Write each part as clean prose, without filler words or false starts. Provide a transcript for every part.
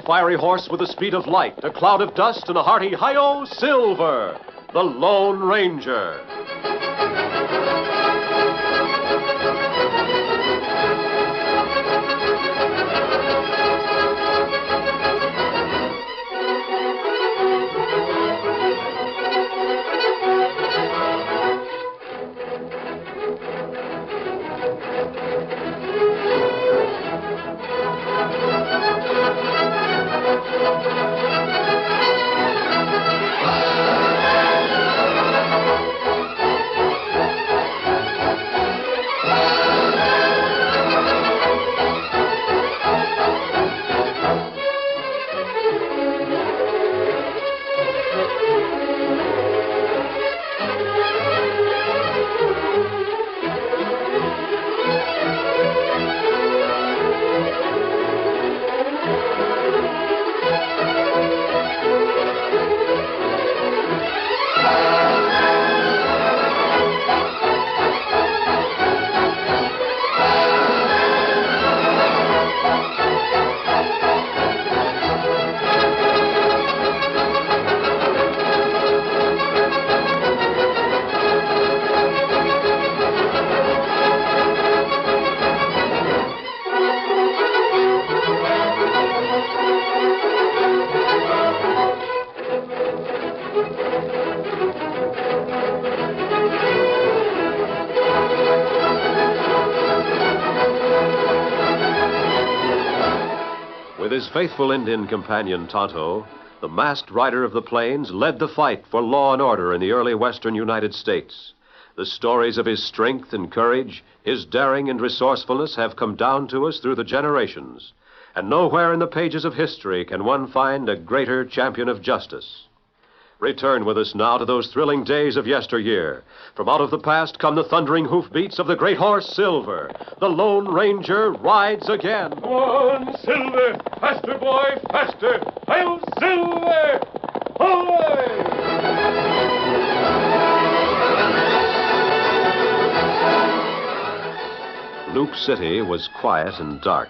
A fiery horse with the speed of light, a cloud of dust, and a hearty hi-yo, Silver, the Lone Ranger. With his faithful Indian companion, Tonto, the masked rider of the plains led the fight for law and order in the early western United States. The stories of his strength and courage, his daring and resourcefulness have come down to us through the generations. And nowhere in the pages of history can one find a greater champion of justice. Return with us now to those thrilling days of yesteryear. From out of the past come the thundering hoofbeats of the great horse, Silver. The Lone Ranger rides again. Come on, Silver! Faster, boy, faster! I'll Silver! Away! Luke City was quiet and dark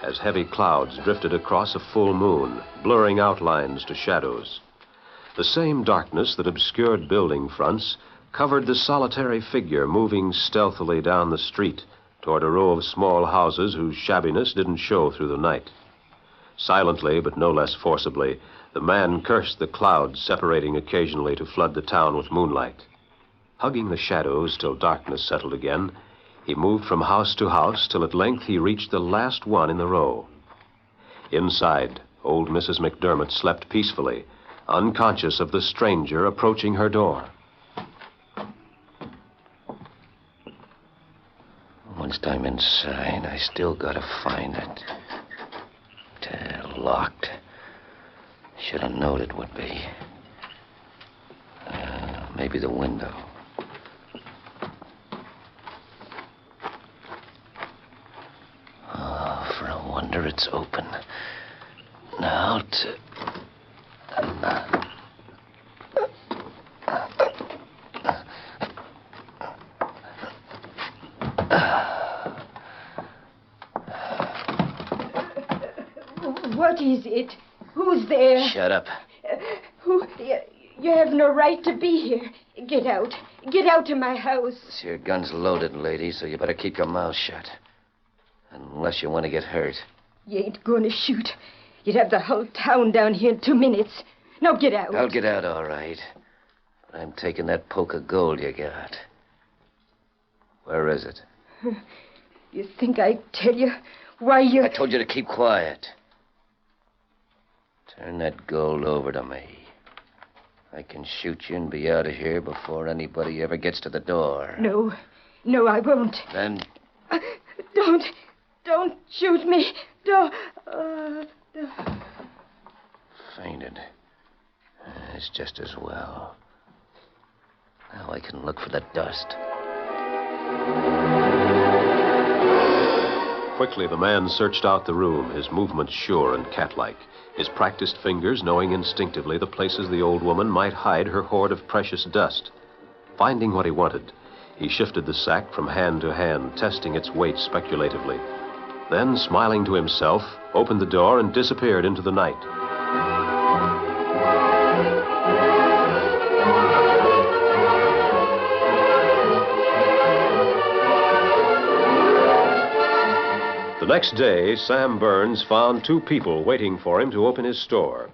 as heavy clouds drifted across a full moon, blurring outlines to shadows. The same darkness that obscured building fronts covered the solitary figure moving stealthily down the street toward a row of small houses whose shabbiness didn't show through the night. Silently, but no less forcibly, the man cursed the clouds separating occasionally to flood the town with moonlight. Hugging the shadows till darkness settled again, he moved from house to house till at length he reached the last one in the row. Inside, old Mrs. McDermott slept peacefully, unconscious of the stranger approaching her door. Once I'm inside, I still gotta find it. Locked. Should have known it would be. Maybe the window. Oh, for a wonder it's open. Now to... What is it? Who's there? Shut up. You have no right to be here. Get out. Get out of my house. This here gun's loaded, lady, so you better keep your mouth shut. Unless you want to get hurt. You ain't going to shoot. You'd have the whole town down here in 2 minutes. Now get out. I'll get out, all right. But I'm taking that poke of gold you got. Where is it? You think I'd tell you why you... I told you to keep quiet. Turn that gold over to me. I can shoot you and be out of here before anybody ever gets to the door. No, I won't. Then... Don't shoot me. Don't... Fainted. It's just as well. Now I can look for the dust. Quickly, the man searched out the room, his movements sure and cat-like, his practiced fingers knowing instinctively the places the old woman might hide her hoard of precious dust. Finding what he wanted, he shifted the sack from hand to hand, testing its weight speculatively. Then, smiling to himself, opened the door and disappeared into the night. The next day, Sam Burns found two people waiting for him to open his store.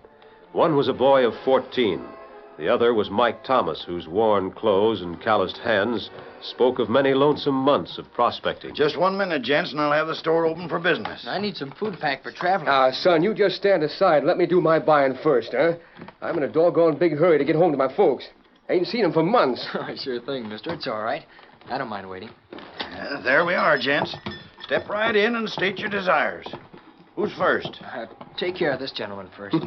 One was a boy of 14. The other was Mike Thomas, whose worn clothes and calloused hands spoke of many lonesome months of prospecting. Just 1 minute, gents, and I'll have the store open for business. I need some food packed for traveling. Son, you just stand aside. Let me do my buying first, huh? I'm in a doggone big hurry to get home to my folks. I ain't seen them for months. Sure thing, mister. It's all right. I don't mind waiting. There we are, gents. Step right in and state your desires. Who's first? Take care of this gentleman first.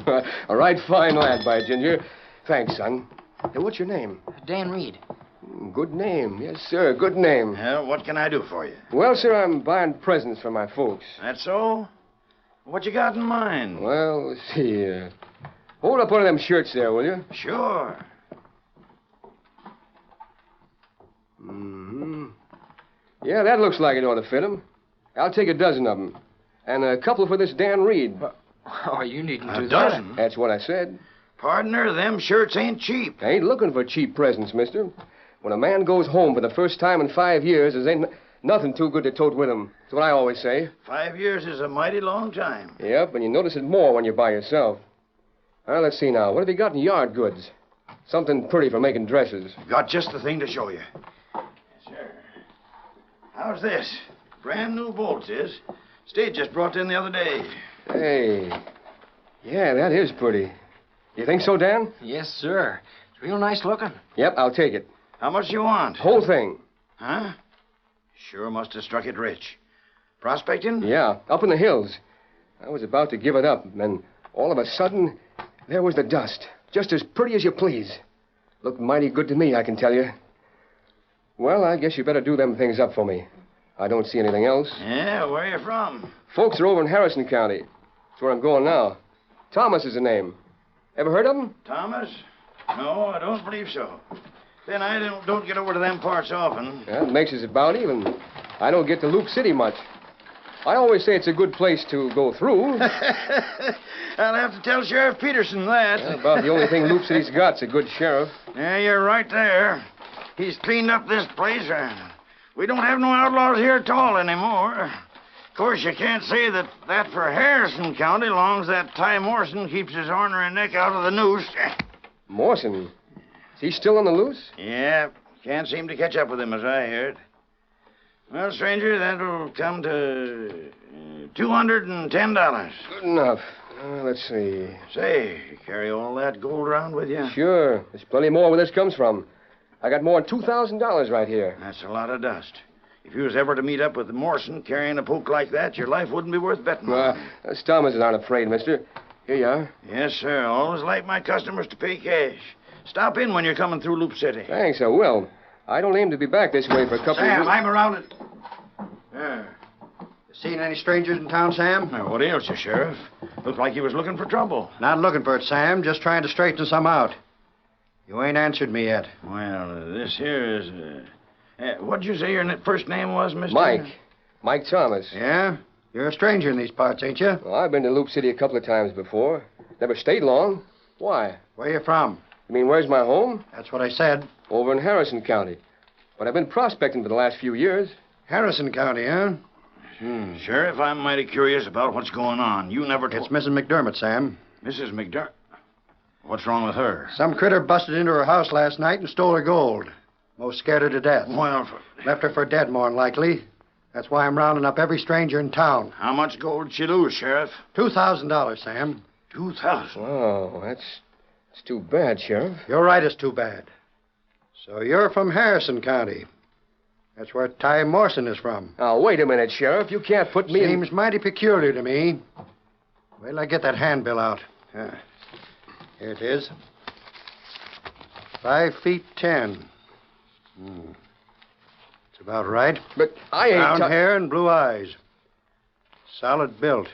A right fine lad, by Ginger. Thanks, son. Hey, what's your name? Dan Reed. Good name. Yes, sir. Good name. What can I do for you? Well, sir, I'm buying presents for my folks. That's so? What you got in mind? Well, let's see. Hold up one of them shirts there, will you? Sure. Mm-hmm. Yeah, that looks like it ought to fit him. I'll take a dozen of them. And a couple for this Dan Reed. Oh, you needn't do A dozen? That's what I said. Partner, them shirts ain't cheap. I ain't looking for cheap presents, mister. When a man goes home for the first time in 5 years, there ain't nothing too good to tote with him. That's what I always say. 5 years is a mighty long time. Yep, and you notice it more when you're by yourself. Well, let's see now. What have you got in yard goods? Something pretty for making dresses. Got just the thing to show you. Yes, sir. How's this? Brand new bolts is. State just brought in the other day. Hey. Yeah, that is pretty. You think so, Dan? Yes, sir. It's real nice looking. Yep, I'll take it. How much do you want? Whole thing. Huh? Sure must have struck it rich. Prospecting? Yeah, up in the hills. I was about to give it up, and then all of a sudden, there was the dust. Just as pretty as you please. Looked mighty good to me, I can tell you. Well, I guess you better do them things up for me. I don't see anything else. Yeah, where you from? Folks are over in Harrison County. That's where I'm going now. Thomas is the name. Ever heard of him? Thomas? No, I don't believe so. Then I don't get over to them parts often. Yeah, it makes us about even. I don't get to Loop City much. I always say it's a good place to go through. I'll have to tell Sheriff Peterson that. Yeah, about the only thing Loop City's got's a good sheriff. Yeah, you're right there. He's cleaned up this place. We don't have no outlaws here at all anymore. Of course, you can't say that for Harrison County, long as that Ty Morrison keeps his ornery neck out of the noose. Morrison? Is he still on the loose? Yeah, can't seem to catch up with him, as I heard. Well, stranger, that'll come to $210. Good enough. Let's see. Say, you carry all that gold around with you? Sure. There's plenty more where this comes from. I got more than $2,000 right here. That's a lot of dust. If you was ever to meet up with Morrison carrying a poke like that, your life wouldn't be worth betting on. Us Thomases aren't afraid, mister. Here you are. Yes, sir. Always like my customers to pay cash. Stop in when you're coming through Loop City. Thanks, I will. I don't aim to be back this way for a couple Sam, of weeks. I'm around it. Yeah. Seen any strangers in town, Sam? Now, what ails you, Sheriff? Looked like you was looking for trouble. Not looking for it, Sam. Just trying to straighten some out. You ain't answered me yet. Well, this here is... what'd you say your first name was, Mr.? Mike. Mike Thomas. Yeah? You're a stranger in these parts, ain't you? Well, I've been to Loop City a couple of times before. Never stayed long. Why? Where you from? You mean, where's my home? That's what I said. Over in Harrison County. But I've been prospecting for the last few years. Harrison County, huh? Sheriff, I'm mighty curious about what's going on. You never told... It's Mrs. McDermott, Sam. Mrs. McDermott? What's wrong with her? Some critter busted into her house last night and stole her gold. Most scared her to death. Well, Left her for dead, more than likely. That's why I'm rounding up every stranger in town. how much gold did she lose, Sheriff? $2,000, Sam. 2,000. Oh, that's too bad, Sheriff. You're right, it's too bad. So you're from Harrison County. That's where Ty Morrison is from. Now, wait a minute, Sheriff. You can't put me Seems mighty peculiar to me. Wait till I get that handbill out. Here it is. 5'10". It's about right. But I ain't... Brown hair and blue eyes. Solid built.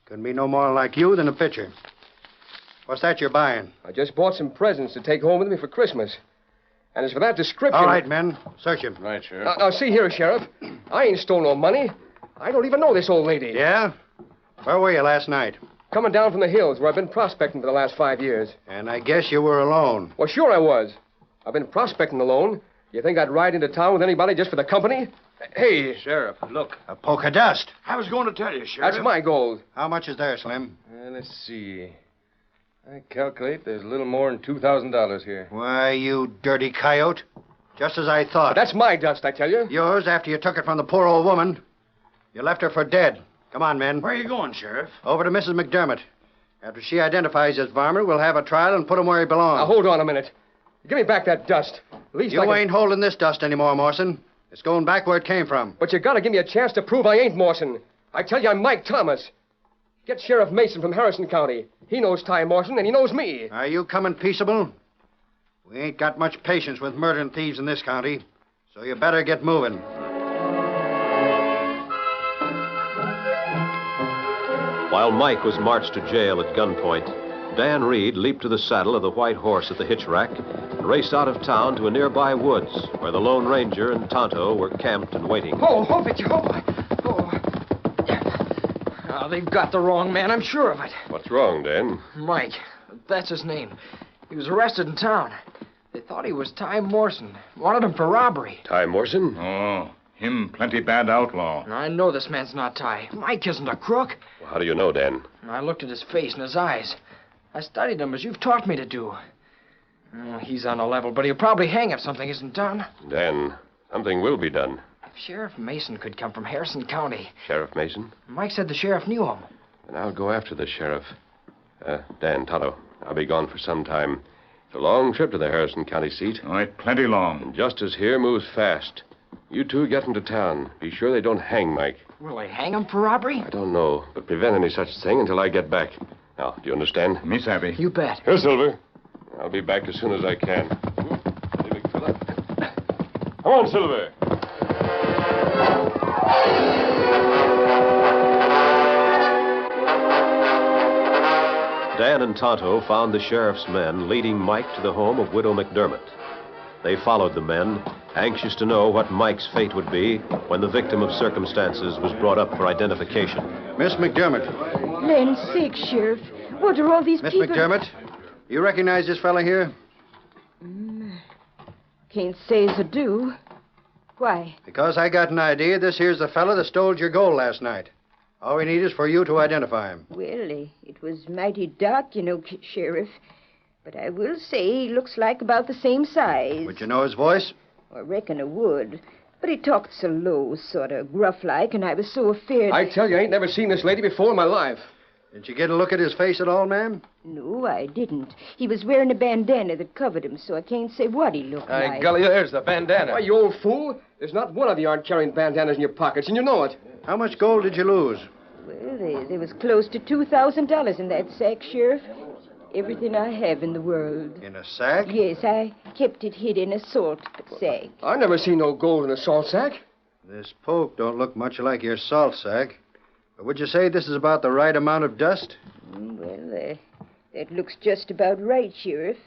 Couldn't be no more like you than a picture. What's that you're buying? I just bought some presents to take home with me for Christmas. And as for that description... All right, men. Search him. Right, Sheriff. Now, see here, Sheriff. I ain't stole no money. I don't even know this old lady. Yeah? Where were you last night? Coming down from the hills where I've been prospecting for the last 5 years. And I guess you were alone. Well, sure I was. I've been prospecting alone. You think I'd ride into town with anybody just for the company? Hey, Sheriff, look. A poke of dust. I was going to tell you, Sheriff. That's my gold. How much is there, Slim? Let's see. I calculate there's a little more than $2,000 here. Why, you dirty coyote. Just as I thought. That's my dust, I tell you. Yours after you took it from the poor old woman. You left her for dead. Come on, men. Where are you going, Sheriff? Over to Mrs. McDermott. After she identifies this varmint, we'll have a trial and put him where he belongs. Now, hold on a minute. Give me back that dust. At least You ain't holding this dust anymore, Morrison. It's going back where it came from. But you gotta give me a chance to prove I ain't Morrison. I tell you, I'm Mike Thomas. Get Sheriff Mason from Harrison County. He knows Ty Morrison, and he knows me. Are you coming peaceable? We ain't got much patience with murdering thieves in this county, so you better get moving. While Mike was marched to jail at gunpoint, Dan Reed leaped to the saddle of the white horse at the hitch rack and raced out of town to a nearby woods where the Lone Ranger and Tonto were camped and waiting. Oh, Fitzy, Oh, they've got the wrong man, I'm sure of it. What's wrong, Dan? Mike, that's his name. He was arrested in town. They thought he was Ty Morrison. Wanted him for robbery. Ty Morrison? Oh, him plenty bad outlaw. I know this man's not Ty. Mike isn't a crook. Well, how do you know, Dan? I looked at his face and his eyes. I studied him as you've taught me to do. Oh, he's on a level, but he'll probably hang if something isn't done. Dan, something will be done. If Sheriff Mason could come from Harrison County. Sheriff Mason? Mike said the sheriff knew him. And I'll go after the sheriff. Dan, Tonto, I'll be gone for some time. It's a long trip to the Harrison County seat. All right, plenty long. And justice here moves fast. You two get into town. Be sure they don't hang Mike. Will they hang him for robbery? I don't know, but prevent any such thing until I get back. Now, do you understand? Me savvy. You bet. Here, Silver. I'll be back as soon as I can. Hey, big fella. Come on, Silver. Dan and Tonto found the sheriff's men leading Mike to the home of Widow McDermott. They followed the men, anxious to know what Mike's fate would be when the victim of circumstances was brought up for identification. Miss McDermott. Land's sake, Sheriff. What are all these Miss people... McDermott, you recognize this fella here? Can't say as I do. Why? Because I got an idea this here's the fella that stole your gold last night. All we need is for you to identify him. Well, it was mighty dark, you know, Sheriff. But I will say he looks like about the same size. Would you know his voice? I reckon I would. But he talked so low, sort of gruff-like, and I was so afraid... I tell you, I ain't never seen this lady before in my life. Did you get a look at his face at all, ma'am? No, I didn't. He was wearing a bandana that covered him, so I can't say what he looked like. Golly, there's the bandana. Why, you old fool. There's not one of you aren't carrying bandanas in your pockets, and you know it. How much gold did you lose? Well, there was close to $2,000 in that sack, Sheriff. Everything I have in the world. In a sack? Yes, I kept it hid in a salt sack. I never seen no gold in a salt sack. This poke don't look much like your salt sack. But would you say this is about the right amount of dust? Well, that looks just about right, Sheriff.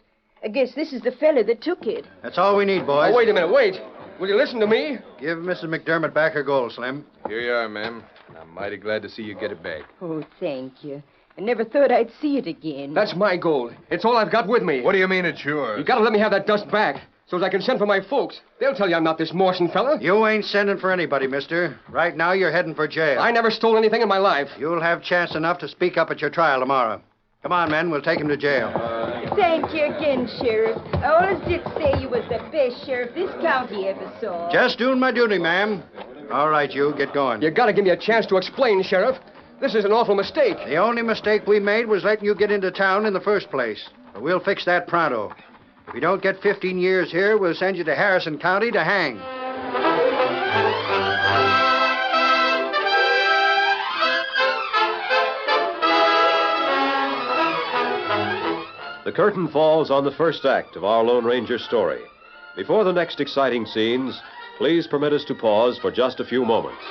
I guess this is the fella that took it. That's all we need, boys. Oh, wait a minute, wait. Will you listen to me? Give Mrs. McDermott back her gold, Slim. Here you are, ma'am. I'm mighty glad to see you get it back. Oh, thank you. I never thought I'd see it again. That's my gold. It's all I've got with me. What do you mean it's yours? You gotta let me have that dust back, so as I can send for my folks. They'll tell you I'm not this Morrison fella. You ain't sending for anybody, mister. Right now, you're heading for jail. I never stole anything in my life. You'll have chance enough to speak up at your trial tomorrow. Come on, men. We'll take him to jail. Thank you again, Sheriff. I always did say you was the best sheriff this county ever saw. Just doing my duty, ma'am. All right, you. Get going. You gotta give me a chance to explain, Sheriff. This is an awful mistake. The only mistake we made was letting you get into town in the first place. But we'll fix that pronto. If you don't get 15 years here, we'll send you to Harrison County to hang. The curtain falls on the first act of our Lone Ranger story. Before the next exciting scenes, please permit us to pause for just a few moments.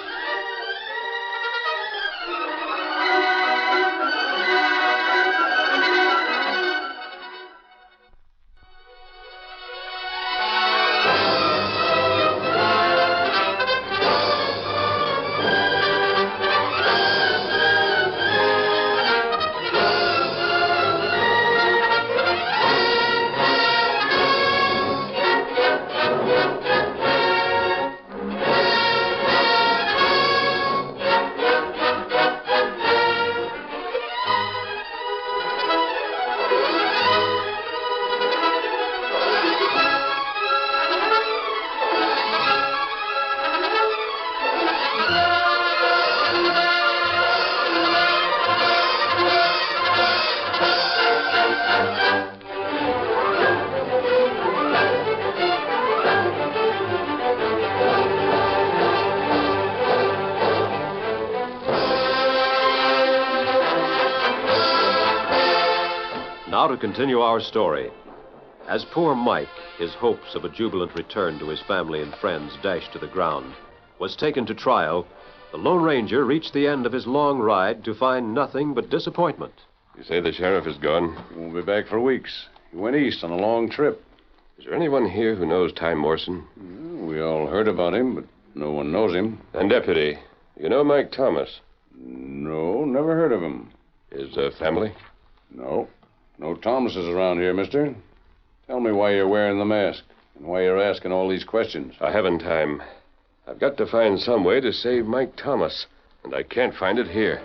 now to continue our story. As poor Mike, his hopes of a jubilant return to his family and friends dashed to the ground, was taken to trial, the Lone Ranger reached the end of his long ride to find nothing but disappointment. You say the sheriff is gone? He won't be back for weeks. He went east on a long trip. Is there anyone here who knows Ty Morrison? We all heard about him, but no one knows him. And, Deputy, you know Mike Thomas? No, never heard of him. His family? No. No Thomases around here, mister. Tell me why you're wearing the mask and why you're asking all these questions. I haven't time. I've got to find some way to save Mike Thomas, and I can't find it here.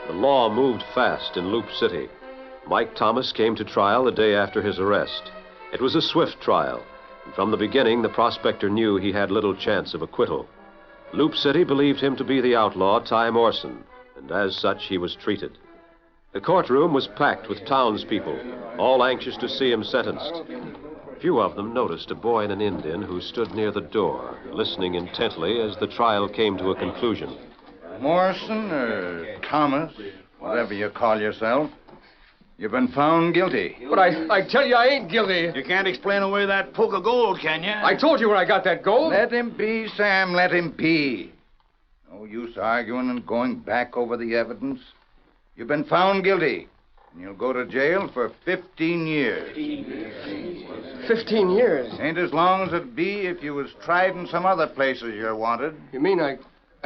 The law moved fast in Loop City. Mike Thomas came to trial the day after his arrest. It was a swift trial, and from the beginning the prospector knew he had little chance of acquittal. Loop City believed him to be the outlaw Ty Morrison, and as such he was treated. The courtroom was packed with townspeople, all anxious to see him sentenced. Few of them noticed a boy and an Indian who stood near the door, listening intently as the trial came to a conclusion. Morrison or Thomas, whatever you call yourself, you've been found guilty. But I tell you, I ain't guilty. You can't explain away that poke of gold, can you? I told you where I got that gold. Let him be, Sam, let him be. No use arguing and going back over the evidence. You've been found guilty, and you'll go to jail for 15 years. 15 years? Ain't as long as it'd be if you was tried in some other places you're wanted. You mean I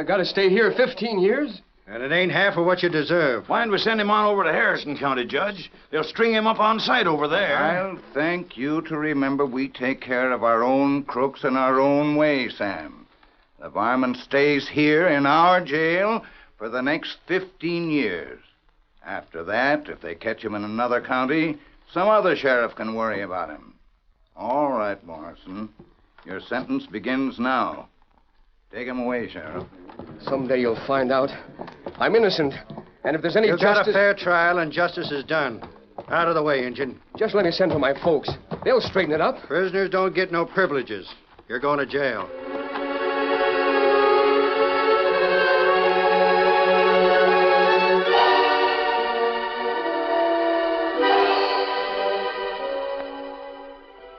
gotta stay here 15 years? And it ain't half of what you deserve. Why don't we send him on over to Harrison County, Judge? They'll string him up on sight over there. I'll thank you to remember we take care of our own crooks in our own way, Sam. The varmint stays here in our jail for the next 15 years. After that, if they catch him in another county, some other sheriff can worry about him. All right, Morrison. Your sentence begins now. Take him away, Sheriff. Someday you'll find out. I'm innocent. And if there's any You've justice... got a fair trial, and justice is done. Out of the way, Injun. Just let me send for my folks. They'll straighten it up. Prisoners don't get no privileges. You're going to jail.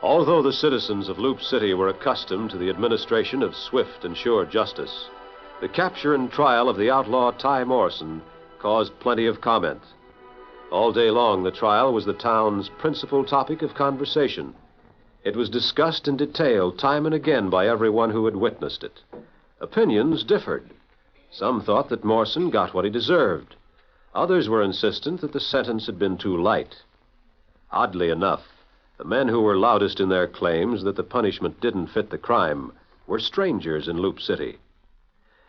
Although the citizens of Loop City were accustomed to the administration of swift and sure justice, the capture and trial of the outlaw Ty Morrison caused plenty of comment. All day long, the trial was the town's principal topic of conversation. It was discussed in detail time and again by everyone who had witnessed it. Opinions differed. Some thought that Morrison got what he deserved. Others were insistent that the sentence had been too light. Oddly enough, the men who were loudest in their claims that the punishment didn't fit the crime were strangers in Loop City.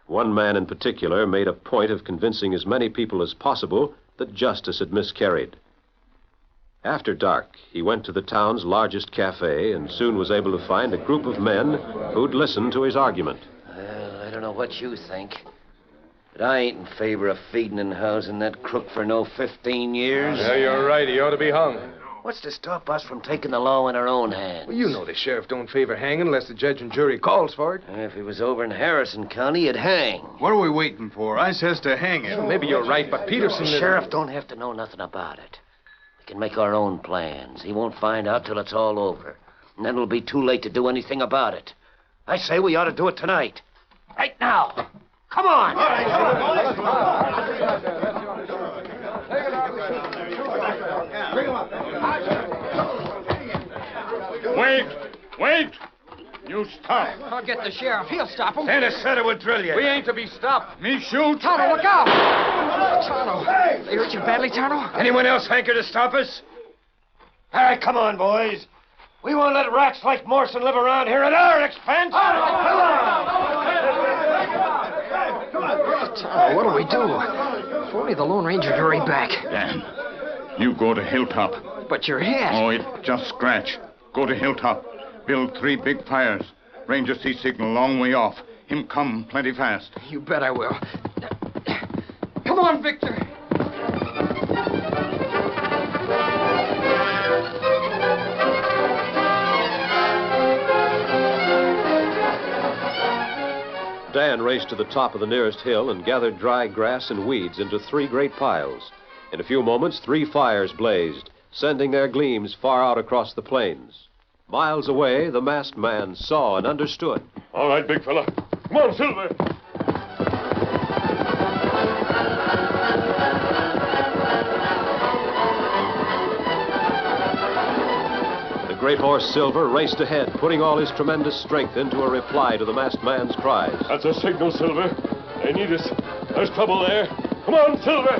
One man in particular made a point of convincing as many people as possible that justice had miscarried. After dark, he went to the town's largest cafe and soon was able to find a group of men who'd listen to his argument. Well, I don't know what you think, but I ain't in favor of feeding and housing that crook for no 15 years. Yeah, you're right. He ought to be hung. What's to stop us from taking the law in our own hands? Well, you know the sheriff don't favor hanging unless the judge and jury calls for it. If he was over in Harrison County, he'd hang. What are we waiting for? I says to hang him. Maybe you're right, but Peterson... The sheriff don't have to know nothing about it. We can make our own plans. He won't find out till it's all over. And then it'll be too late to do anything about it. I say we ought to do it tonight. Right now. Come on. Wait! You stop. I'll get the sheriff. He'll stop him. Santa said it would drill you. We ain't to be stopped. Me shoot. Tonto, look out! Tonto. They hurt you badly, Tonto? Anyone else hanker to stop us? All right, come on, boys. We won't let rats like Morrison live around here at our expense. Tonto, what'll we do? If only the Lone Ranger hurried back. Dan, you go to Hilltop. But your head. Oh, it just scratch. Go to Hilltop. Build 3 big fires. Ranger see signal long way off. Him come plenty fast. You bet I will. Come on, Victor. man raced to the top of the nearest hill and gathered dry grass and weeds into 3 great piles. In a few moments, 3 fires blazed, sending their gleams far out across the plains. Miles away, the masked man saw and understood. All right, big fella. Come on, Silver. The great horse Silver raced ahead, putting all his tremendous strength into a reply to the masked man's cries. That's a signal, Silver. They need us. There's trouble there. Come on, Silver.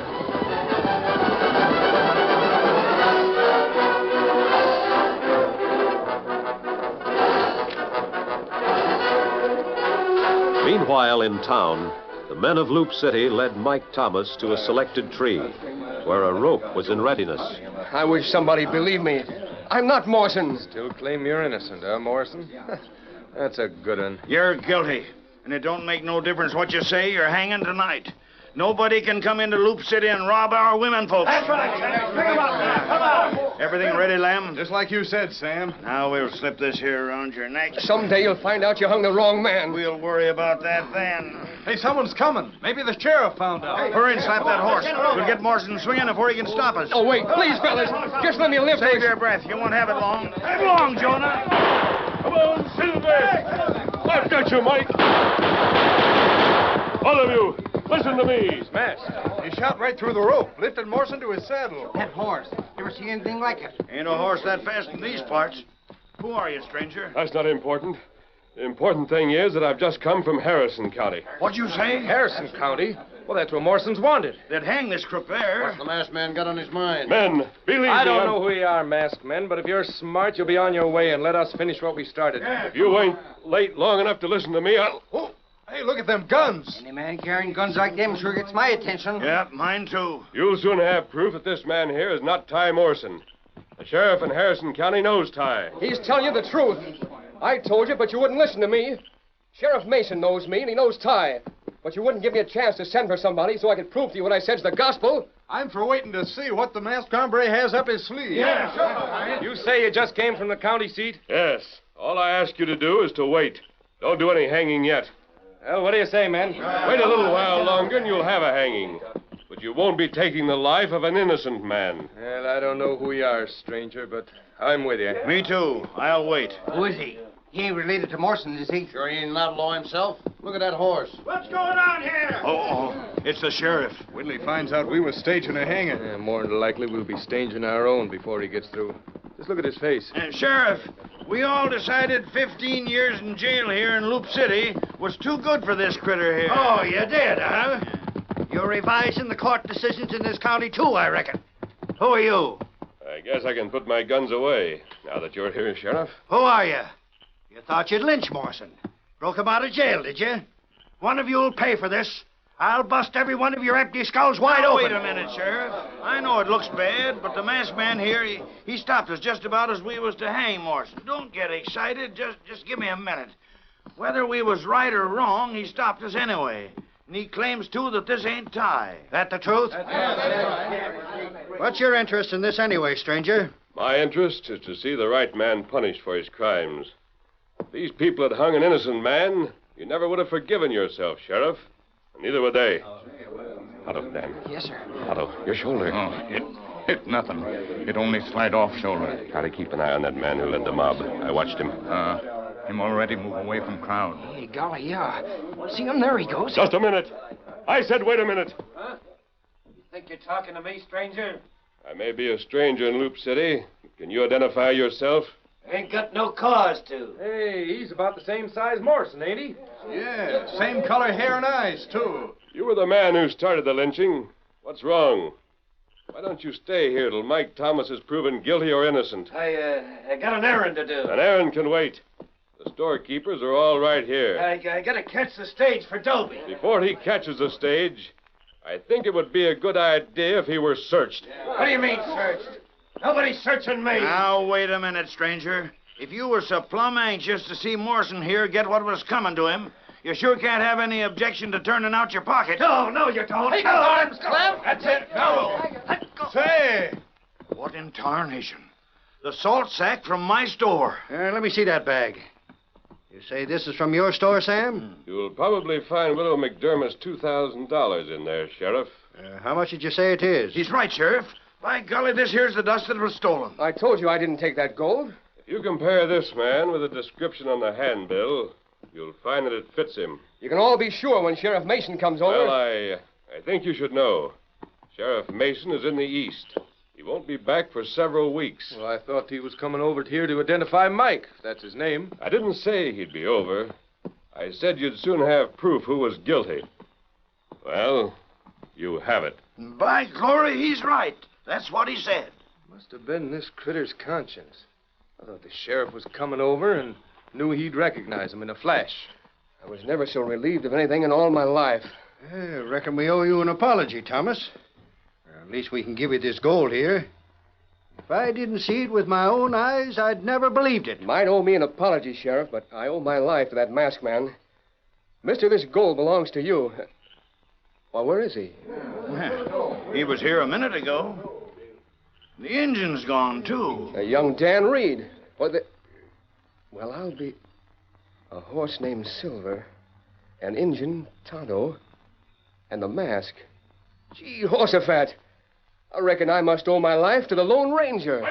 Meanwhile, in town, the men of Loop City led Mike Thomas to a selected tree where a rope was in readiness. I wish somebody believed me. I'm not Morrison. Still claim you're innocent, huh, Morrison? That's a good one. You're guilty. And it don't make no difference what you say. You're hanging tonight. Nobody can come into Loop City and rob our women folks. That's right, Sam. Bring 'em up now. Come on. Everything ready, Lem? Just like you said, Sam. Now we'll slip this here around your neck. Someday you'll find out you hung the wrong man. We'll worry about that then. Hey, someone's coming. Maybe the sheriff found out. Hurry and slap that horse. We'll get Morrison swinging before he can stop us. Oh, wait, please, fellas. Just let me live Save this. your breath. You won't have it long. Come along, Jonah. Come on, Silver. I've got you, Mike. All of you, listen to me. Smash. He shot right through the rope, lifted Morrison to his saddle. That horse. Never seen anything like it. Ain't no horse that fast in these parts. Who are you, stranger? That's not important. The important thing is that I've just come from Harrison County. What'd you say? Harrison County? Well, that's where Morrison's wanted. They'd hang this crook there. What's the masked man got on his mind? Men, believe me. I don't know who you are, masked men, but if you're smart, you'll be on your way and let us finish what we started. If you ain't late long enough to listen to me, I'll... Oh, hey, look at them guns. Any man carrying guns like them sure gets my attention. Yeah, mine too. You'll soon have proof that this man here is not Ty Morrison. The sheriff in Harrison County knows Ty. He's telling you the truth. I told you, but you wouldn't listen to me. Sheriff Mason knows me, and he knows Ty. But you wouldn't give me a chance to send for somebody so I could prove to you what I said's the gospel. I'm for waiting to see what the masked hombre has up his sleeve. Yeah, sure. You say you just came from the county seat? Yes. All I ask you to do is to wait. Don't do any hanging yet. Well, what do you say, men? Wait a little while longer and you'll have a hanging. But you won't be taking the life of an innocent man. Well, I don't know who you are, stranger, but I'm with you. Me too. I'll wait. Who is he? He ain't related to Morrison, is he? Sure he ain't an outlaw himself. Look at that horse. What's going on here? Oh, it's the sheriff. Wait till he finds out we was staging a hanging. Yeah, more than likely we'll be staging our own before he gets through. Just look at his face. Sheriff, we all decided 15 years in jail here in Loop City was too good for this critter here. Oh, you did, huh? You're revising the court decisions in this county, too, I reckon. Who are you? I guess I can put my guns away now that you're here, Sheriff. Who are you? You thought you'd lynch Morrison. Broke him out of jail, did you? One of you'll pay for this. I'll bust every one of your empty skulls wide open. Wait a minute, Sheriff. I know it looks bad, but the masked man here, he stopped us just about as we was to hang Morrison. Don't get excited. Just give me a minute. Whether we was right or wrong, he stopped us anyway. And he claims, too, that this ain't Ty. That the truth? What's your interest in this anyway, stranger? My interest is to see the right man punished for his crimes. If these people had hung an innocent man, you never would have forgiven yourself, Sheriff. And neither would they. Otto, Dan. Yes, sir. Otto, your shoulder. Oh, it nothing. It only slide off shoulder. Try to keep an eye on that man who led the mob. I watched him. Him already move away from crowd. Hey, golly, yeah. See him? There he goes. Just a minute. I said wait a minute. Huh? You think you're talking to me, stranger? I may be a stranger in Loop City. Can you identify yourself? Ain't got no cause to. Hey, he's about the same size Morrison, ain't he? Yeah, same color hair and eyes, too. You were the man who started the lynching. What's wrong? Why don't you stay here till Mike Thomas is proven guilty or innocent? I got an errand to do. An errand can wait. The storekeepers are all right here. I gotta catch the stage for Dobie. Before he catches the stage, I think it would be a good idea if he were searched. What do you mean, searched? Nobody's searching me. Now, wait a minute, stranger. If you were so plumb anxious to see Morrison here get what was coming to him, you sure can't have any objection to turning out your pocket. No, you don't. Hey, arms, Clem. That's it. Go. Say, what in tarnation? The salt sack from my store. Let me see that bag. You You say this is from your store, Sam? You'll probably find Widow McDermott's $2,000 in there, Sheriff. How much did you say it is? He's right, Sheriff. By golly, this here's the dust that was stolen. I told you I didn't take that gold. If you compare this man with the description on the handbill, you'll find that it fits him. You can all be sure when Sheriff Mason comes over. Well, I think you should know. Sheriff Mason is in the east. He won't be back for several weeks. Well, I thought he was coming over here to identify Mike. That's his name. I didn't say he'd be over. I said you'd soon have proof who was guilty. Well, you have it. By glory, he's right. That's what he said. Must have been this critter's conscience. I thought the sheriff was coming over and knew he'd recognize him in a flash. I was never so relieved of anything in all my life. I reckon we owe you an apology, Thomas. Or at least we can give you this gold here. If I didn't see it with my own eyes, I'd never believed it. Might owe me an apology, Sheriff, but I owe my life to that masked man. Mister, this gold belongs to you. Well, where is he? He was here a minute ago. The engine's gone, too. Young Dan Reed. Well, I'll be... A horse named Silver, an engine, Tonto, and the mask. Gee, Horsefat. I reckon I must owe my life to the Lone Ranger.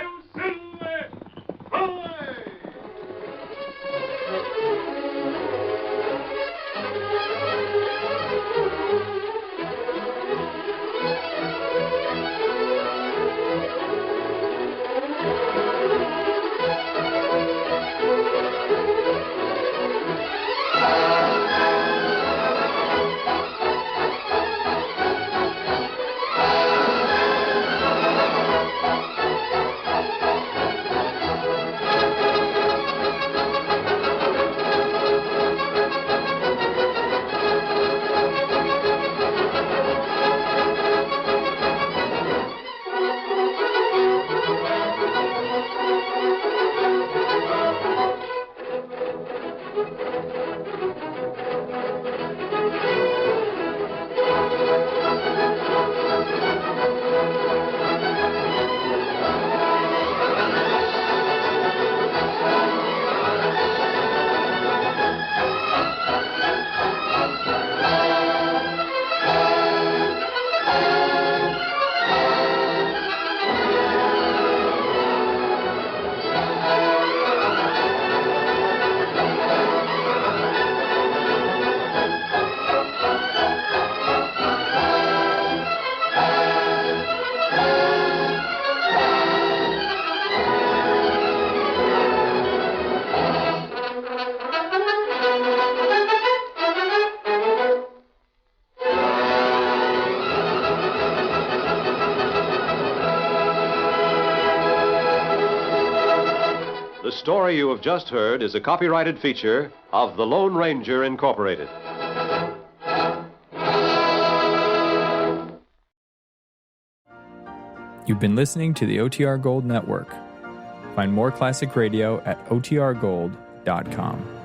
The story you have just heard is a copyrighted feature of the Lone Ranger Incorporated. You've been listening to the OTR Gold Network. Find more classic radio at otrgold.com.